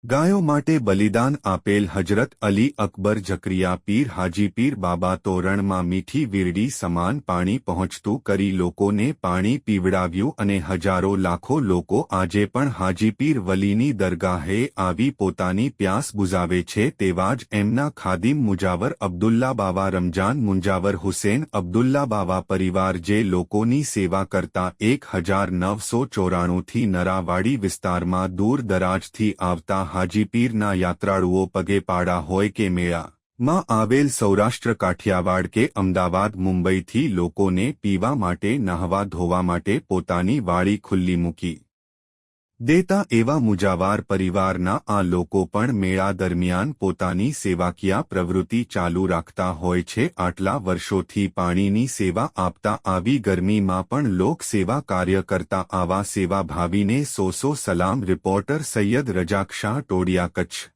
ગાયો માટે બલિદાન આપેલ હજરત અલી અકબર જકરિયા પીર હાજી પીર બાબા તોરણમાં મીઠી વીરડી સમાન પાણી પહોંચતું કરી લોકોને પાણી પીવડાવ્યું અને હજારો લાખો લોકો આજે પણ હાજી પીર વલીની દરગાહે આવી પોતાની પ્યાસ બુઝાવે છે તેવા જ એમના ખાદિમ મુજાવર અબ્દુલ્લા બાવા રમજાન મુંજાવર હુસેન અબ્દુલ્લા બાવા પરિવાર જે લોકોની સેવા કરતા 1994થી નરાવાડી વિસ્તારમાં દૂર દરાજથી આવતા હાજીપીરના યાત્રાળુઓ પગે પાડા હોય કે મેળામાં આવેલ સૌરાષ્ટ્ર કાઠિયાવાડ કે અમદાવાદ મુંબઈથી લોકોને પીવા માટે નહાવા ધોવા માટે પોતાની વાડી ખુલ્લી મૂકી દેતા એવા મુજાવાર પરિવારના આ લોકો પણ મેળા દરમિયાન પોતાની સેવાકીય પ્રવૃત્તિ ચાલુ રાખતા હોય છે આટલા વર્ષોથી પાણીની સેવા આપતા આવી ગરમીમાં પણ લોક સેવા કાર્ય કરતા આવા સેવાભાવીને સો સલામ રિપોર્ટર સૈયદ રજાક શાહ ટોડિયા કચ્છ।